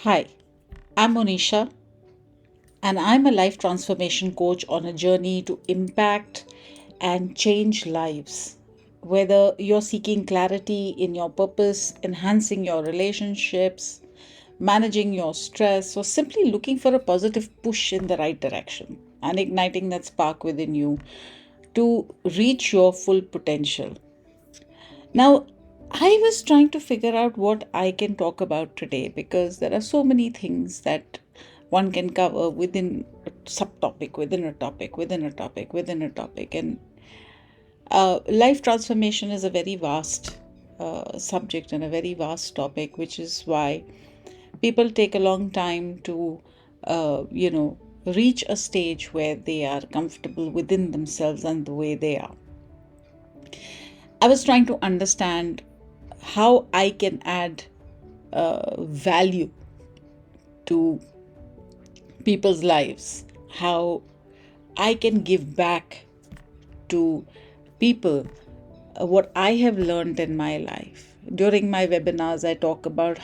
Hi, I'm Monisha, and I'm a life transformation coach on a journey to impact and change lives. Whether you're seeking clarity in your purpose, enhancing your relationships, managing your stress, or simply looking for a positive push in the right direction and igniting that spark within you to reach your full potential. Now, I was trying to figure out what I can talk about today because there are so many things that one can cover within a subtopic, within a topic, within a topic, within a topic. And life transformation is a very vast subject and a very vast topic, which is why people take a long time to, reach a stage where they are comfortable within themselves and the way they are. I was trying to understand how I can add value to people's lives, how I can give back to people what I have learned in my life. During my webinars, I talk about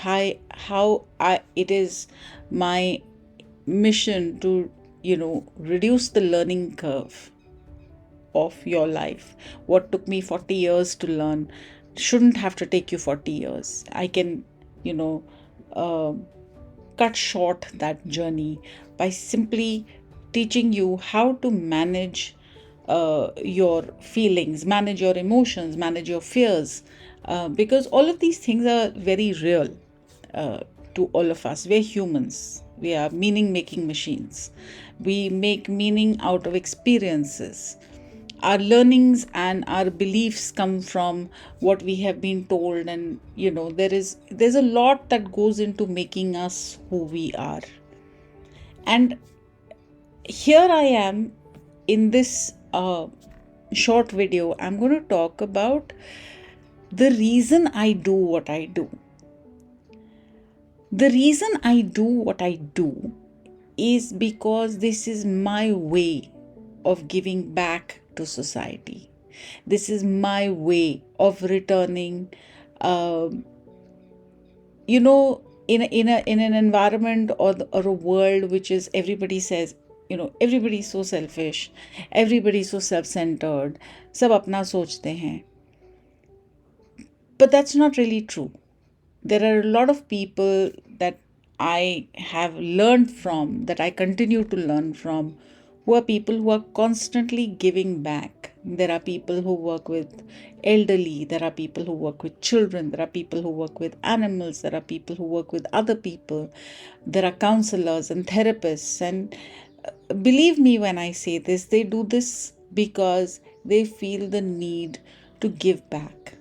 it is my mission to, reduce the learning curve of your life. What took me 40 years to learn shouldn't have to take you 40 years. I can, you know, uh, cut short that journey by simply teaching you how to manage your feelings, manage your emotions, manage your fears, because all of these things are very real uh, to all of us. We're humans. We are meaning making machines. We make meaning out of experiences. Our learnings and our beliefs come from what we have been told, and there's a lot that goes into making us who we are. And here I am in this short video. I'm going to talk about the reason I do what I do. The reason I do what I do is because this is my way of giving back to society. This is my way of returning, um, in an environment or a world which is everybody says, everybody's so selfish, everybody's so self-centered, सब अपना सोचते हैं. But that's not really true. There are a lot of people that I have learned from, that I continue to learn from, who are people who are constantly giving back. There are people who work with elderly, there are people who work with children, there are people who work with animals, there are people who work with other people, there are counselors and therapists. And believe me when I say this, they do this because they feel the need to give back.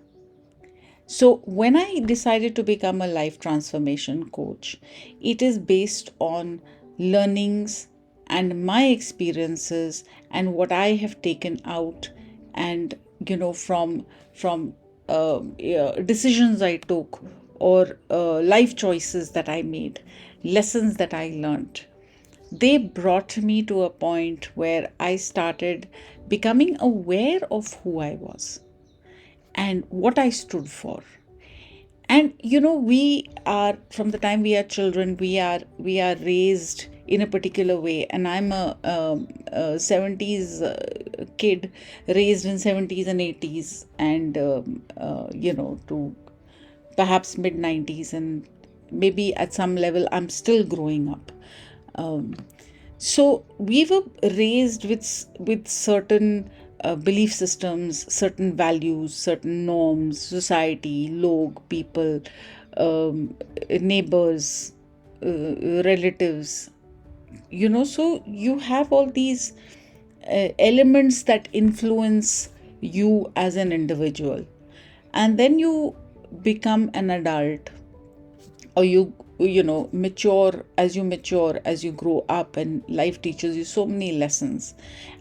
So, when I decided to become a life transformation coach, it is based on learnings and my experiences and what I have taken out, and from decisions I took, or life choices that I made, lessons that I learned. They brought me to a point where I started becoming aware of who I was and what I stood for. And we are, from the time we are children, we are raised in a particular way. And I'm a 70s kid, raised in 70s and 80s, and to perhaps mid 90s, and maybe at some level I'm still growing up. So we were raised with certain belief systems, certain values, certain norms, society, log, people, neighbors, relatives. So you have all these elements that influence you as an individual, and then you become an adult, or mature as you grow up, and life teaches you so many lessons,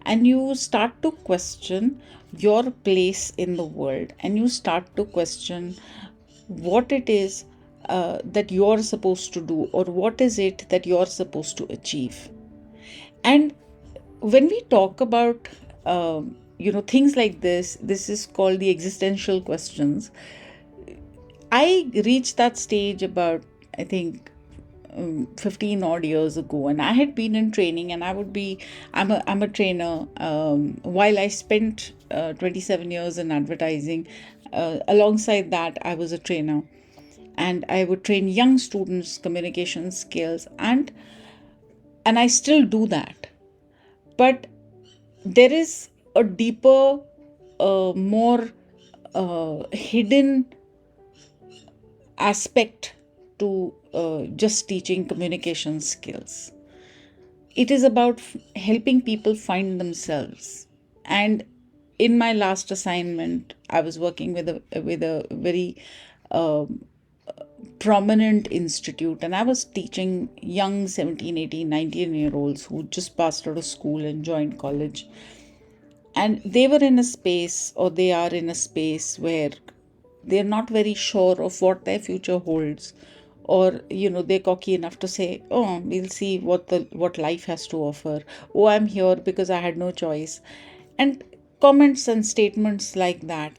and you start to question your place in the world, and you start to question what it is that you're supposed to do, or what is it that you're supposed to achieve. And when we talk about things like this is called the existential questions. I reached that stage about, I think, 15 odd years ago, and I had been in training, and I'm a trainer. While I spent 27 years in advertising, alongside that I was a trainer, and I would train young students communication skills, and I still do that. But there is a deeper, more hidden aspect to just teaching communication skills. It is about helping people find themselves. And in my last assignment, I was working with a very prominent institute, and I was teaching young 17, 18, 19 year olds who just passed out of school and joined college. And they were in a space, or they are in a space, where they're not very sure of what their future holds, or they're cocky enough to say, oh, we'll see what life has to offer. Oh, I'm here because I had no choice. And comments and statements like that.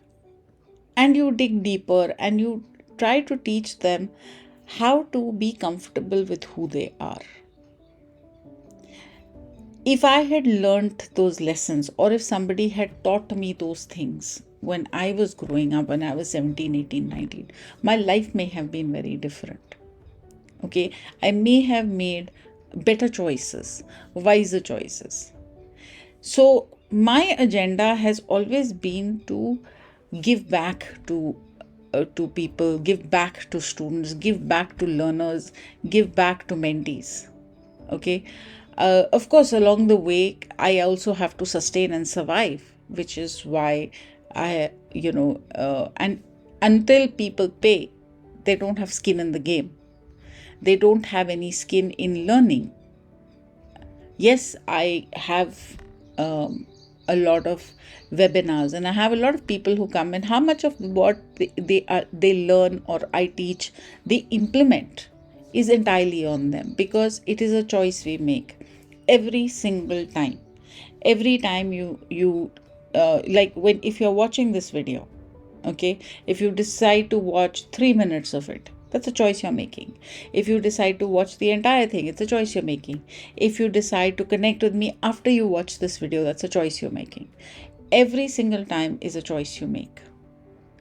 And you dig deeper and you try to teach them how to be comfortable with who they are. If I had learnt those lessons, or if somebody had taught me those things when I was growing up, when I was 17, 18, 19, my life may have been very different. Okay, I may have made better choices, wiser choices. So my agenda has always been to give back to people, give back to students, give back to learners, give back to mentees. Okay, of course, along the way, I also have to sustain and survive, which is why and until people pay, they don't have skin in the game. They don't have any skin in learning. Yes, I have a lot of webinars, and I have a lot of people who come, and how much of what they learn or I teach they implement is entirely on them, because it is a choice we make every single time. Every time you like, when if you're watching this video, okay, if you decide to watch 3 minutes of it, that's a choice you're making. If you decide to watch the entire thing, it's a choice you're making. If you decide to connect with me after you watch this video, that's a choice you're making. Every single time is a choice you make.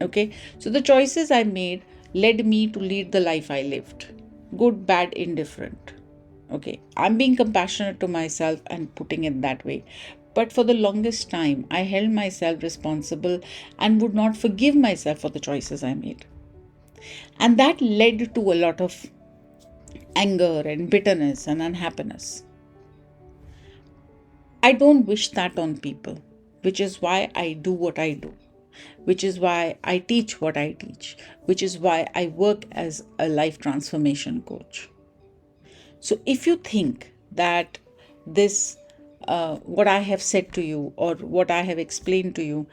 Okay, so the choices I made led me to lead the life I lived. Good, bad, indifferent. Okay, I'm being compassionate to myself and putting it that way. But for the longest time, I held myself responsible and would not forgive myself for the choices I made. And that led to a lot of anger and bitterness and unhappiness. I don't wish that on people, which is why I do what I do, which is why I teach what I teach, which is why I work as a life transformation coach. So if you think that this, what I have said to you or what I have explained to you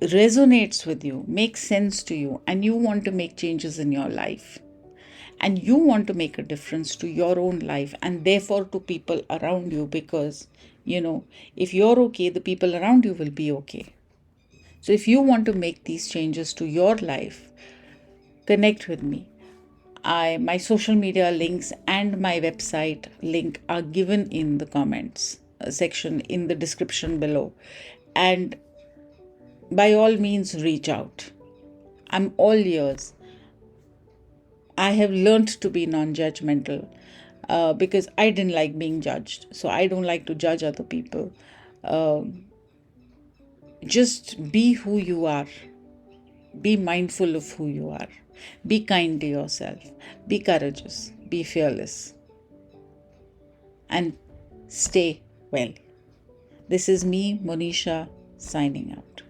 resonates with you, makes sense to you, and you want to make changes in your life, and you want to make a difference to your own life and therefore to people around you, because if you're okay, the people around you will be okay. So if you want to make these changes to your life, connect with me. My social media links and my website link are given in the comments section in the description below, and by all means reach out. I'm all ears. I have learned to be non-judgmental because I didn't like being judged. So I don't like to judge other people. Just be who you are. Be mindful of who you are. Be kind to yourself. Be courageous. Be fearless. And stay well. This is me, Monisha, signing out.